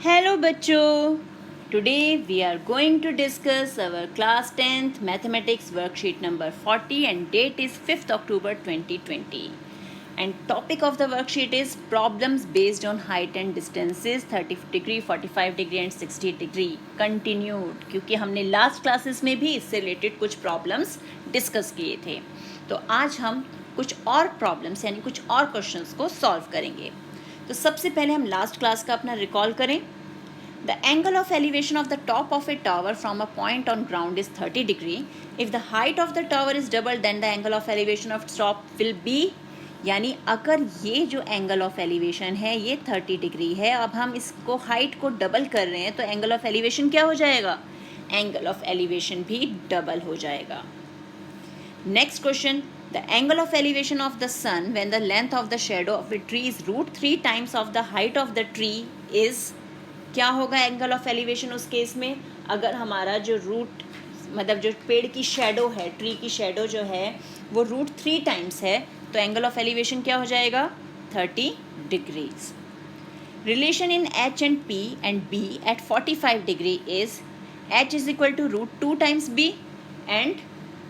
Hello बच्चों, today we are going to discuss our class 10th mathematics worksheet number 40 and date is 5th October 2020 and topic of the worksheet is problems based on height and distances 30 degree, 45 degree and 60 degree continued क्योंकि हमने last classes में भी इससे related कुछ problems discuss किए थे। तो आज हम कुछ और प्रॉब्लम्स यानी कुछ और क्वेश्चंस को सॉल्व करेंगे। तो सबसे पहले हम लास्ट क्लास का अपना रिकॉल करें। The angle of elevation of the top of a tower from a point on ground is 30 degree. If the height of the tower is double, then the angle of elevation of top will be, यानी अगर ये जो angle of elevation है ये 30 degree है, अब हम इसको हाइट को डबल कर रहे हैं तो एंगल ऑफ एलिवेशन क्या हो जाएगा? एंगल ऑफ एलिवेशन भी डबल हो जाएगा। Next question, the angle of elevation of the sun when the length of the shadow of a tree is √3 times of the height of the tree is, क्या होगा angle of elevation उस case में? अगर हमारा जो root मतलब जो पेड़ की शेडो है, ट्री की शेडो जो है वो √3 टाइम्स है तो एंगल ऑफ एलिवेशन क्या हो जाएगा? 30 degrees. Relation in H and P and B at 45 degree is H is equal to √2 times B and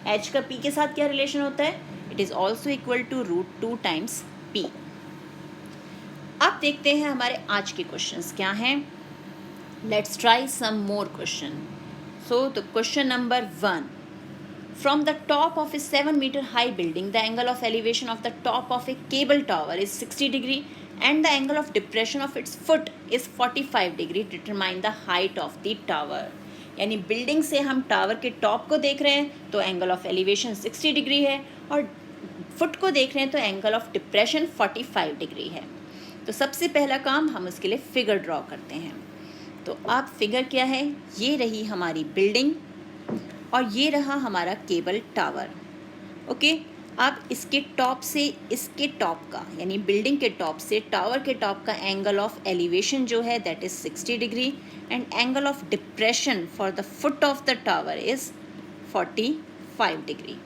H का पी के साथ क्या रिलेशन होता है? It is also equal to √2 times P. अब देखते हैं हमारे आज के क्वेश्चंस क्या हैं। Let's try some more question. So the question number 1. From the top of a 7-meter high building, the angle of elevation of the top of a cable tower is 60 degree and the angle of depression of its foot is 45 degree. Determine the height of the tower. यानी building से हम tower के top को देख रहे हैं तो angle of elevation 60 degree है और फुट को देख रहे हैं तो एंगल ऑफ डिप्रेशन 45 डिग्री है। तो सबसे पहला काम हम उसके लिए फिगर ड्रॉ करते हैं। तो आप फिगर क्या है? ये रही हमारी बिल्डिंग और ये रहा हमारा केबल टावर। ओके, अब इसके टॉप से इसके टॉप का यानी बिल्डिंग के टॉप से टावर के टॉप का एंगल ऑफ एलिवेशन जो है that is 60 degree and angle of depression for the foot of the tower is 45 degree.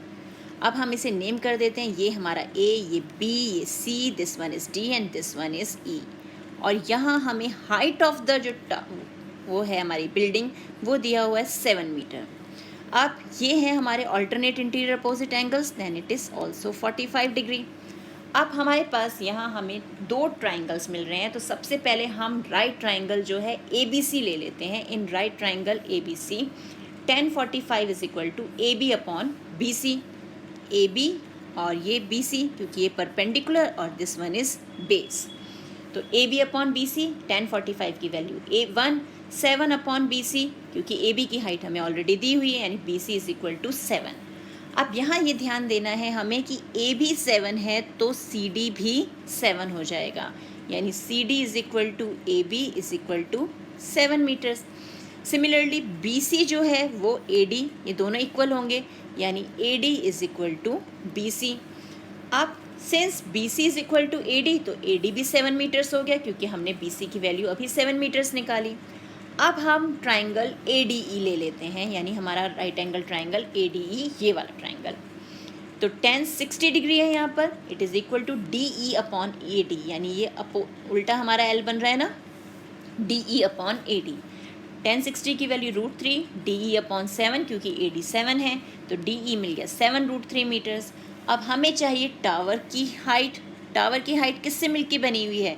अब हम इसे नेम कर देते हैं, ये हमारा ए, ये बी, ये C, this one is D and this one is E. और यहाँ हमें हाइट ऑफ द जो वो है हमारी बिल्डिंग वो दिया हुआ है 7 मीटर। अब ये है हमारे alternate interior opposite angles, then it is also 45 degree. अब हमारे पास यहाँ हमें दो ट्राइंगल्स मिल रहे हैं तो सबसे पहले हम राइट ट्राइंगल जो है ABC ले लेते हैं। In right triangle ABC tan 45 is equal to AB upon BC। AB और ये BC क्योंकि ये परपेंडिकुलर और दिस वन इज़ बेस। तो AB अपॉन BC tan 45 की वैल्यू A1 7 अपॉन BC क्योंकि AB की हाइट हमें ऑलरेडी दी हुई है यानी BC इज इक्वल टू 7। अब यहाँ ये ध्यान देना है हमें कि AB 7 है तो CD भी 7 हो जाएगा यानी CD is equal to AB is equal to 7 metres. Similarly BC जो है वो AD, ये दोनों इक्वल होंगे यानी AD is equal to BC। अब since BC is equal to AD तो AD भी 7 मीटर्स हो गया क्योंकि हमने BC की वैल्यू अभी 7 मीटर्स निकाली। अब हम ट्राइंगल ADE ले लेते हैं यानी हमारा राइट एंगल ट्राइंगल ADE, ये वाला ट्राइंगल। तो tan 60 डिग्री है यहाँ पर, it is equal to DE upon AD यानी ये उल्टा हमारा L बन रहा है ना, DE अपॉन AD। tan 60 की वैल्यू √3, DE अपॉन 7 क्योंकि AD 7 है तो DE मिल गया 7√3 मीटर्स। अब हमें चाहिए टावर की हाइट। टावर की हाइट किससे मिलके बनी हुई है?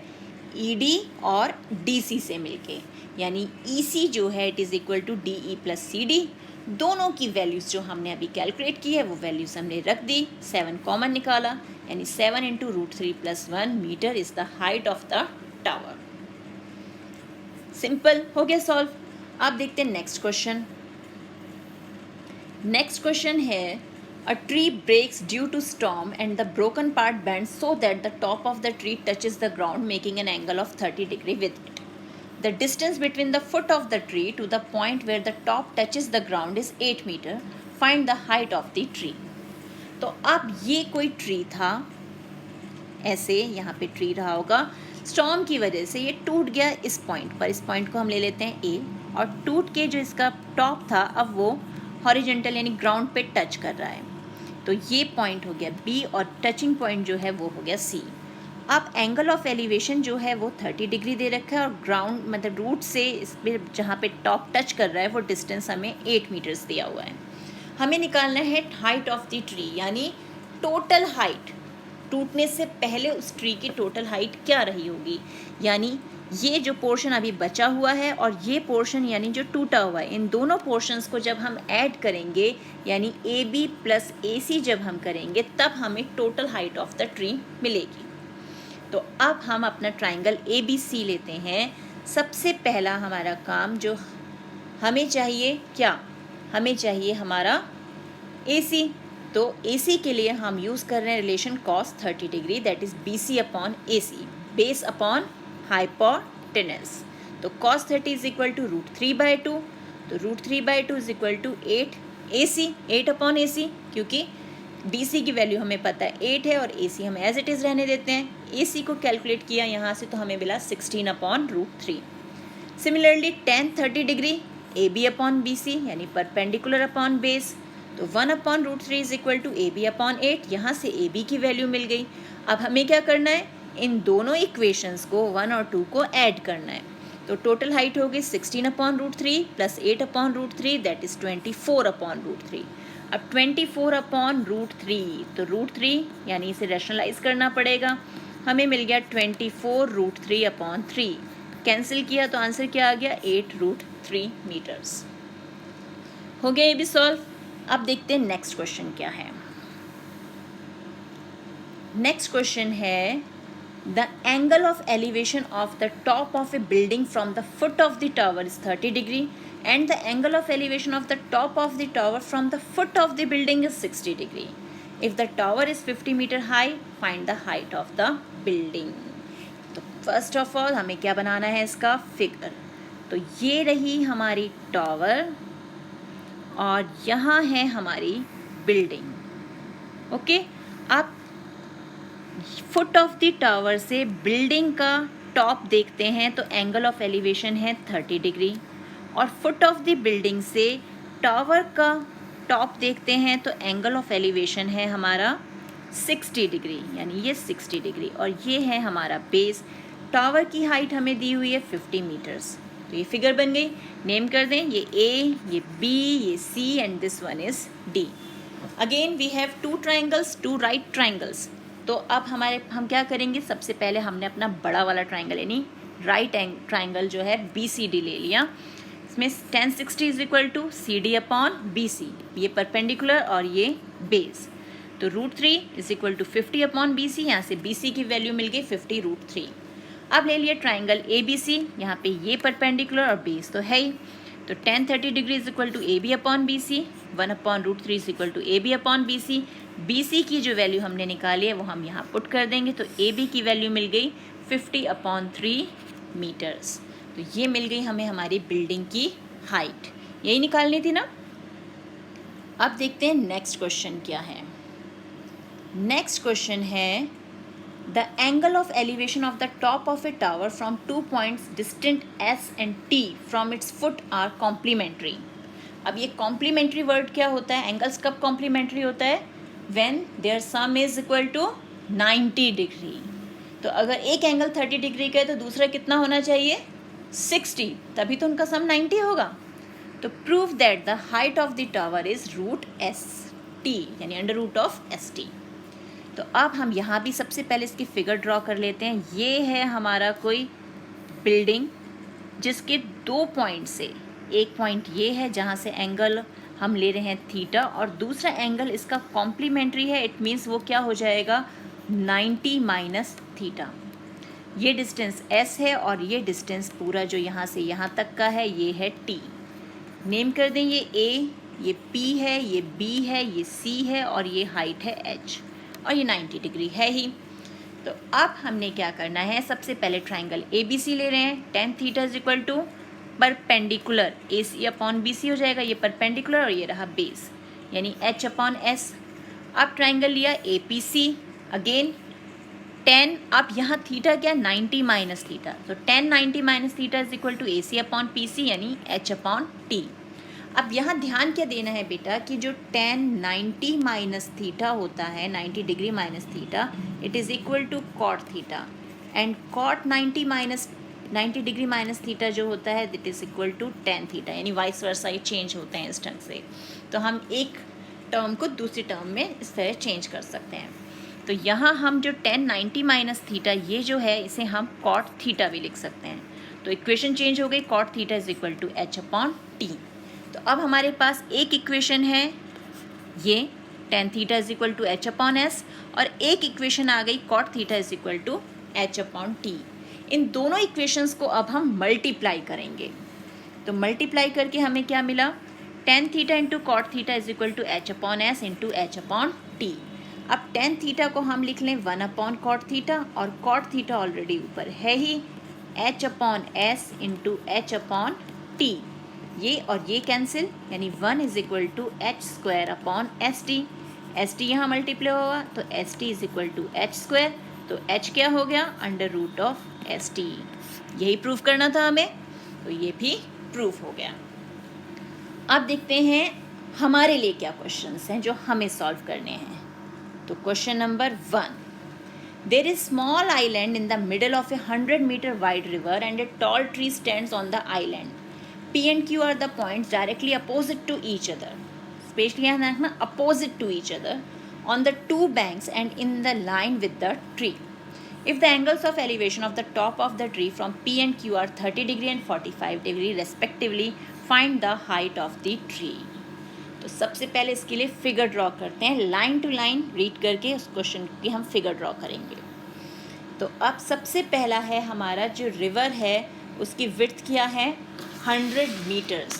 ED और DC से मिलके यानी EC जो है it is equal to DE plus CD। दोनों की वैल्यूज़ जो हमने अभी कैलकुलेट की है वो वैल्यूज़ हमने रख दी, 7 कॉमन निकाला यानी 7 into √3 plus 1 metre is the height of the tower. Simple हो गया सॉल्व। अब देखते हैं नेक्स्ट क्वेश्चन। नेक्स्ट क्वेश्चन है A tree breaks due to storm and the broken part bends so that the top of the tree touches the ground making an angle of 30 degree with it. The distance between the foot of the tree to the point where the top touches the ground is 8 meter. Find the height of the tree. तो अब ये कोई tree था, ऐसे यहाँ पे tree रहा होगा, स्टॉर्म की वजह से ये टूट गया इस पॉइंट पर। इस पॉइंट को हम ले लेते हैं A और टूट के जो इसका टॉप था अब वो हॉरिजेंटल यानी ग्राउंड पे टच कर रहा है तो ये पॉइंट हो गया B और टचिंग पॉइंट जो है वो हो गया C। अब एंगल ऑफ एलिवेशन जो है वो 30 डिग्री दे रखा है और ग्राउंड मतलब रूट से इस पे जहाँ पे टॉप टच कर रहा है वो डिस्टेंस हमें 8 मीटर्स दिया हुआ है। हमें निकालना है हाइट ऑफ द ट्री, यानी टोटल हाइट, टूटने से पहले उस ट्री की टोटल हाइट क्या रही होगी। यानी ये जो पोर्शन अभी बचा हुआ है और ये पोर्शन यानी जो टूटा हुआ है, इन दोनों पोर्शंस को जब हम ऐड करेंगे यानी ए बी प्लस ए सी जब हम करेंगे तब हमें total height of the tree मिलेगी। तो अब हम अपना ट्राइंगल ए बी सी लेते हैं। सबसे पहला हमारा काम जो हमें चाहिए, क्या हमें चाहिए हमारा ए सी। तो ए सी के लिए हम यूज़ कर रहे हैं relation cos 30 degree, that is B C upon A C, base upon hypotenuse. तो cos 30 इज इक्वल टू √3/2, तो √3/2 is equal to 8 A C, 8 upon A C, क्योंकि बी सी की वैल्यू हमें पता है 8 है और ए सी हम एज इट इज़ रहने देते हैं। ए सी को कैलकुलेट किया यहाँ से तो हमें मिला 16 upon √3। Similarly tan 30 degree A B upon B C यानी परपेंडिकुलर अपॉन बेस, तो 1 upon √3 is equal to A B upon 8। यहाँ से ए बी की वैल्यू मिल गई। अब हमें क्या करना है, इन दोनों इक्वेशंस को 1 और 2 को ऐड करना है। तो टोटल हाइट होगी 16 upon √3 plus 8 upon √3 that is 24 upon √3। अब 24 अपॉन √3, तो √3 यानी इसे रैशनलाइज करना पड़ेगा। हमें मिल गया 24 √3 अपॉन 3, कैंसिल किया तो आंसर क्या आ गया 8√3 मीटर्स। हो गया ये भी सॉल्व। अब देखते हैं नेक्स्ट क्वेश्चन क्या है। नेक्स्ट क्वेश्चन है the angle of elevation of the top of a building from the foot of the tower is 30 degree and the angle of elevation of the top of the tower from the foot of the building is 60 degree. If the tower is 50 metre high find the height of the building. तो first of all हमें क्या बनाना है इसका figure. तो ये रही हमारी tower और यहाँ है हमारी बिल्डिंग। ओके, आप फुट ऑफ द टावर से बिल्डिंग का टॉप देखते हैं तो एंगल ऑफ एलिवेशन है 30 डिग्री और फुट ऑफ द बिल्डिंग से टावर का टॉप देखते हैं तो एंगल ऑफ एलिवेशन है हमारा 60 डिग्री, यानी ये 60 डिग्री और ये है हमारा बेस। टावर की हाइट हमें दी हुई है 50 मीटर्स। तो ये फिगर बन गई। नेम कर दें, ये ए, ये बी, ये C and this one is D. Again we have 2 triangles, 2 right triangles. तो अब हम क्या करेंगे, सबसे पहले हमने अपना बड़ा वाला ट्राइंगल यानी राइट ट्राइंगल जो है बी सी डी ले लिया। इसमें tan 60 is equal to C D upon B C, ये परपेंडिकुलर और ये बेस। तो √3 is equal to 50 upon B C, यहाँ से बी सी की वैल्यू मिल गई 50 √3। अब ले लिया ट्राइंगल ए बी सी, यहाँ पे ये परपेंडिकुलर और बेस तो है ही। तो tan 30 degree is equal to A B upon B C, 1 upon √3 is equal to A B upon B C. B C की जो वैल्यू हमने निकाली है वो हम यहाँ पुट कर देंगे, तो ए बी की वैल्यू मिल गई 50 अपॉन 3 मीटर्स। तो ये मिल गई हमें हमारी बिल्डिंग की हाइट, यही निकालनी थी ना। अब देखते हैं नेक्स्ट क्वेश्चन क्या है। नेक्स्ट क्वेश्चन है the angle of elevation of the top of a tower from 2 points distant S and T from its foot are complementary. अब ये कॉम्प्लीमेंट्री वर्ड क्या होता है, एंगल्स कब कॉम्प्लीमेंट्री होता है, when their sum is equal to 90 degree. तो अगर एक एंगल 30 डिग्री का है तो दूसरा कितना होना चाहिए 60, तभी तो उनका सम 90 होगा। तो prove that the height of the tower is √ST यानी √ST। तो अब हम यहाँ भी सबसे पहले इसकी फिगर ड्रॉ कर लेते हैं। ये है हमारा कोई बिल्डिंग जिसके 2 पॉइंट से, एक पॉइंट ये है जहाँ से एंगल हम ले रहे हैं थीटा और दूसरा एंगल इसका कॉम्प्लीमेंट्री है, इट मीन्स वो क्या हो जाएगा 90 माइनस थीटा। ये डिस्टेंस s है और ये डिस्टेंस पूरा जो यहाँ से यहाँ तक का है ये है t। नेम कर दें, ये a, ये p है, ये b है, ये c है और ये हाइट है h और ये 90 डिग्री है ही। तो अब हमने क्या करना है, सबसे पहले ट्राइंगल ए बी सी ले रहे हैं। tan theta is equal to perpendicular A C upon B C हो जाएगा, ये परपेंडिकुलर और ये रहा बेस यानी h अपॉन s। अब ट्राइंगल लिया A P C, again tan, अब यहाँ थीटा क्या 90 माइनस थीटा, तो tan 90 minus theta is equal to A C upon P C यानी h अपॉन टी। अब यहाँ ध्यान क्या देना है बेटा कि जो tan 90 माइनस थीटा होता है, 90 degree minus theta, it is equal to cot theta, and cot 90 degree minus theta जो होता है that is equal to tan theta, यानी वाइस वर्सा ये चेंज होते हैं इस ढंग से। तो हम एक टर्म को दूसरी टर्म में इस तरह चेंज कर सकते हैं। तो यहाँ हम जो tan 90 माइनस थीटा ये जो है इसे हम कॉट थीटा भी लिख सकते हैं। तो इक्वेशन चेंज हो गई, cot theta is equal to h upon t। तो अब हमारे पास एक इक्वेशन है ये tan theta is equal to h upon s, और एक इक्वेशन आ गई cot theta is equal to h upon t। इन दोनों इक्वेशंस को अब हम मल्टीप्लाई करेंगे। तो मल्टीप्लाई करके हमें क्या मिला, tan theta into cot theta is equal to h upon s into h upon t। अब tan थीटा को हम लिख लें 1 अपॉन कॉट थीटा, और कॉट थीटा ऑलरेडी ऊपर है ही, h upon s into h upon t। ये और ये कैंसिल, यानी 1 is equal to H square upon S T. S T यहाँ मल्टीप्लाई होगा तो S T is equal to H square, तो एच क्या हो गया, under root of S T. यही प्रूफ करना था हमें, तो ये भी प्रूफ हो गया। अब देखते हैं हमारे लिए क्या क्वेश्चंस हैं जो हमें सॉल्व करने हैं। तो question number 1, there is small island in the middle of a 100 metre wide river and a tall tree stands on the island. P and Q are the points directly opposite to each other. Especially यहाँ देखना opposite to each other on the two banks and in the line with the tree. If the angles of elevation of the top of the tree from P and Q are 30 degree and 45 degree respectively, find the height of the tree. तो सबसे पहले इसके लिए figure draw करते हैं, line to line read करके उस question की हम फिगर ड्रॉ करेंगे। तो अब सबसे पहला है हमारा जो रिवर है उसकी विड्थ क्या है, 100 मीटर्स।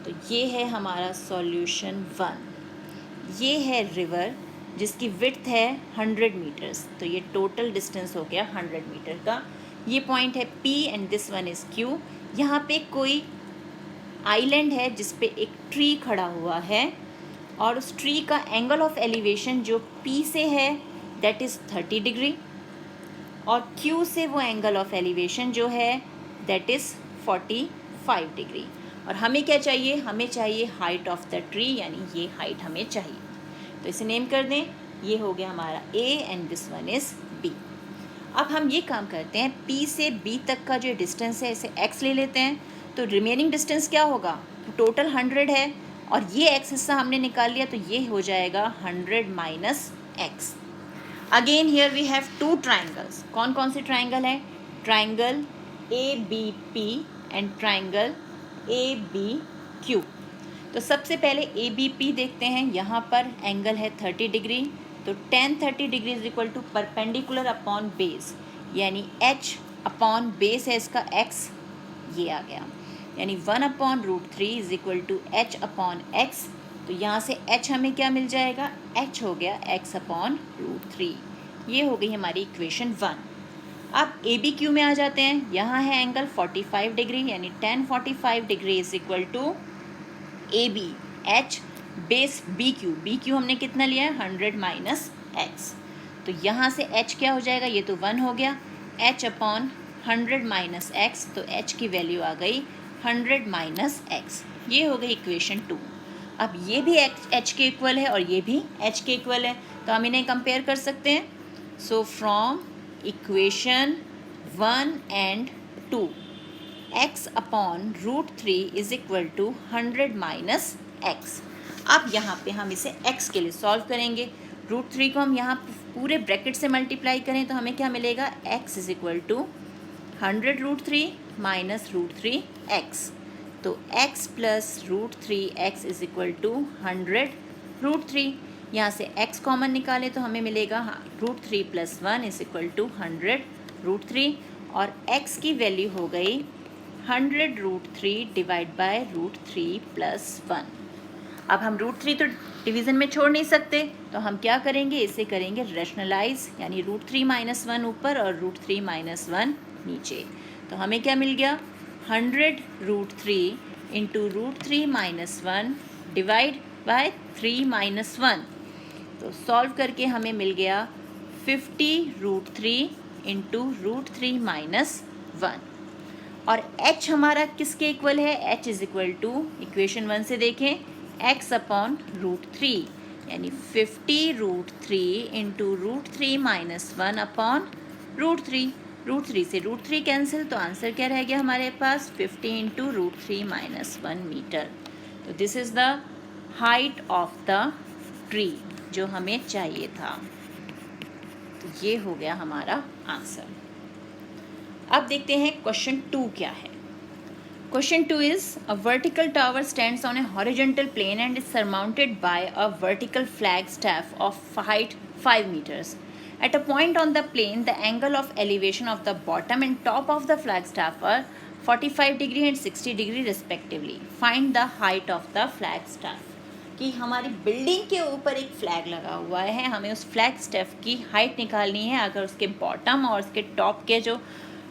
तो ये है हमारा सॉल्यूशन 1। ये है रिवर जिसकी विड्थ है 100 मीटर्स, तो ये टोटल डिस्टेंस हो गया 100 मीटर का। ये पॉइंट है P and this one is Q। यहाँ पे कोई आइलैंड है जिस पे एक ट्री खड़ा हुआ है, और उस ट्री का एंगल ऑफ एलिवेशन जो P से है दैट इज़ 30 डिग्री, और Q से वो एंगल ऑफ एलिवेशन जो है दैट इज़ 45 डिग्री। और हमें क्या चाहिए, हमें चाहिए हाइट ऑफ द ट्री, यानी ये हाइट हमें चाहिए। तो इसे नेम कर दें, ये हो गया हमारा A and this one is B। अब हम ये काम करते हैं, P से B तक का जो डिस्टेंस है इसे x ले लेते हैं। तो रिमेनिंग डिस्टेंस क्या होगा, तो टोटल 100 है और ये x हिस्सा हमने निकाल लिया, तो ये हो जाएगा 100 minus x। Again here we have two triangles. कौन कौन से ट्राइंगल है, triangle ABP and triangle ABQ। तो सबसे पहले ABP देखते हैं। यहाँ पर एंगल है 30 डिग्री, तो tan 30 degree is equal to perpendicular upon base, यानी h अपॉन बेस है इसका x, ये आ गया, यानी 1 upon root 3 is equal to h upon x। तो यहाँ से h हमें क्या मिल जाएगा, h हो गया x अपॉन रूट 3। ये हो गई हमारी इक्वेशन 1। अब ABQ में आ जाते हैं। यहाँ है एंगल 45 डिग्री, यानी tan 45 degree is equal to AB H base BQ हमने कितना लिया है, 100 माइनस x। तो यहाँ से h क्या हो जाएगा, ये तो 1 हो गया, h अपॉन 100 माइनस x, तो h की वैल्यू आ गई 100 माइनस x। ये हो गई इक्वेशन 2। अब ये भी h के इक्वल है और ये भी h के इक्वल है, तो हम इन्हें कंपेयर कर सकते हैं। So from equation 1 and 2, x upon root 3 is equal to 100 minus x। अब यहाँ पे हम इसे x के लिए सॉल्व करेंगे। रूट 3 को हम यहाँ पूरे ब्रैकेट से मल्टीप्लाई करें तो हमें क्या मिलेगा, x is equal to 100 root 3 minus root 3 x। तो x plus root 3 x is equal to 100 root 3। यहाँ से x कॉमन निकाले तो हमें मिलेगा root 3 plus 1 is equal to 100 root 3, और x की वैल्यू हो गई 100 root 3 divide by root 3 plus 1। अब हम रूट 3 तो डिवीज़न में छोड़ नहीं सकते, तो हम क्या करेंगे, इसे करेंगे रैशनलाइज, यानी रूट 3 माइनस 1 ऊपर और रूट 3 माइनस 1 नीचे। तो हमें क्या मिल गया, 100 root 3 into root 3 minus 1 divide by 3 minus 1। तो सॉल्व करके हमें मिल गया 50 रूट 3 इंटू रूट 3 माइनस 1। और h हमारा किसके इक्वल है, h is equal to equation 1 से देखें x अपॉन √3, यानी 50√3 इंटू √3 माइनस 1 अपॉन √3। √3 से √3 कैंसिल, तो आंसर क्या रह गया हमारे पास 50 इंटू √3 माइनस 1 मीटर। तो this is the height of the tree जो हमें चाहिए था। तो ये हो गया हमारा आंसर। अब देखते हैं क्वेश्चन 2 क्या है। Question 2 is a vertical tower stands on a horizontal plane and is surmounted by a vertical flagstaff of height 5 meters. At a point on the plane, the angle of elevation of the bottom and top of the flagstaff are 45 degree and 60 degree respectively. Find the height of the flagstaff. कि हमारी building के ऊपर एक flag लगा हुआ है, हमें उस फ्लैग स्टेफ की हाइट निकालनी है अगर उसके बॉटम और उसके टॉप के जो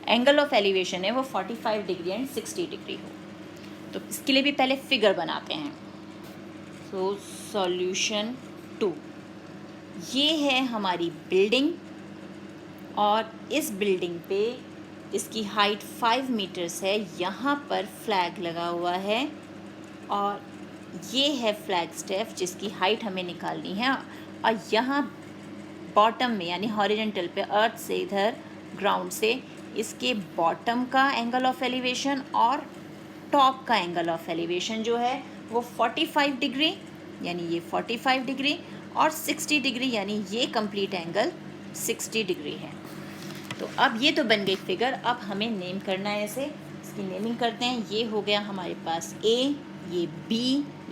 एंगल ऑफ एलिवेशन है वो 45 डिग्री एंड 60 डिग्री हो। तो इसके लिए भी पहले फिगर बनाते हैं। सो सॉल्यूशन 2, ये है हमारी बिल्डिंग और इस बिल्डिंग पे इसकी हाइट 5 मीटर्स है, यहाँ पर फ्लैग लगा हुआ है और ये है फ्लैग स्टेफ जिसकी हाइट हमें निकालनी है। और यहाँ बॉटम में यानी हॉरिजॉन्टल पे अर्थ से इधर ग्राउंड से इसके बॉटम का एंगल ऑफ एलिवेशन और टॉप का एंगल ऑफ एलिवेशन जो है वो 45 डिग्री यानी ये 45 डिग्री और 60 डिग्री यानी ये कंप्लीट एंगल 60 डिग्री है। तो अब ये तो बन गई फिगर। अब हमें नेम करना है इसे, इसकी नेमिंग करते हैं। ये हो गया हमारे पास A, ये B,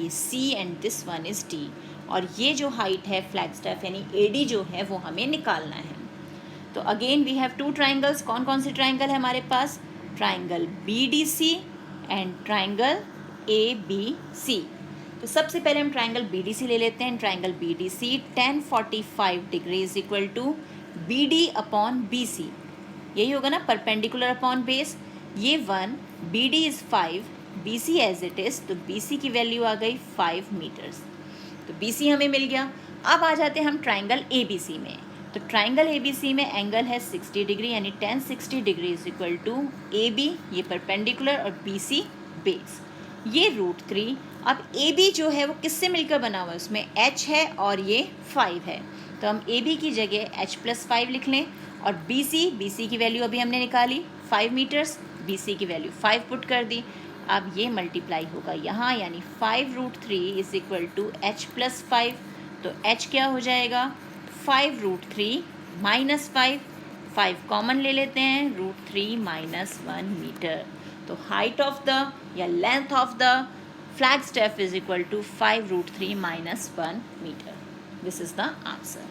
ये C and this one is D। और ये जो हाइट है फ्लैग स्टेफ यानी AD जो है वो हमें निकालना है। तो अगेन वी हैव 2 ट्राइंगल्स। कौन कौन से ट्राइंगल है हमारे पास, triangle BDC and triangle ABC। तो सबसे पहले हम ट्राइंगल BDC ले लेते हैं। Triangle BDC tan 45 degree is equal to BD upon BC, यही होगा ना, परपेंडिकुलर अपॉन बेस। ये 1, BD is 5, BC as it is, तो BC की वैल्यू आ गई 5 मीटर्स। तो BC हमें मिल गया। अब आ जाते हैं हम ट्राइंगल ABC में। तो ट्राइंगल ABC में एंगल है 60 डिग्री यानी tan 60 degree is equal to AB, ये परपेंडिकुलर और BC बेस, ये √3। अब AB जो है वो किससे मिलकर बना हुआ है, उसमें H है और ये 5 है, तो हम AB की जगह H+5 लिख लें। और BC की वैल्यू अभी हमने निकाली 5 मीटर्स, BC की वैल्यू 5 पुट कर दी। अब ये मल्टीप्लाई होगा यहाँ यानी 5√3 इज इक्वल टू H+5। तो H क्या हो जाएगा, 5√3 माइनस 5 कॉमन ले लेते हैं, √3 माइनस 1 मीटर। तो हाइट ऑफ द या length of the flag staff is equal to 5√3 minus 1 metre. This is the answer.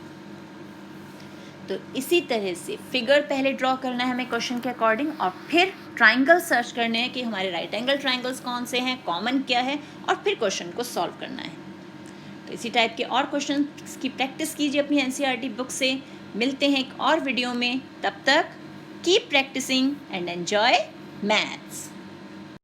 तो इसी तरह से फिगर पहले ड्रॉ करना है हमें क्वेश्चन के अकॉर्डिंग और फिर ट्राइंगल सर्च करने हैं कि हमारे राइट एंगल ट्राइंगल्स कौन से हैं, कॉमन क्या है, और फिर क्वेश्चन को सॉल्व करना है। तो इसी टाइप के और क्वेश्चन की प्रैक्टिस कीजिए अपनी NCERT बुक से। मिलते हैं एक और वीडियो में, तब तक keep practising and enjoy maths.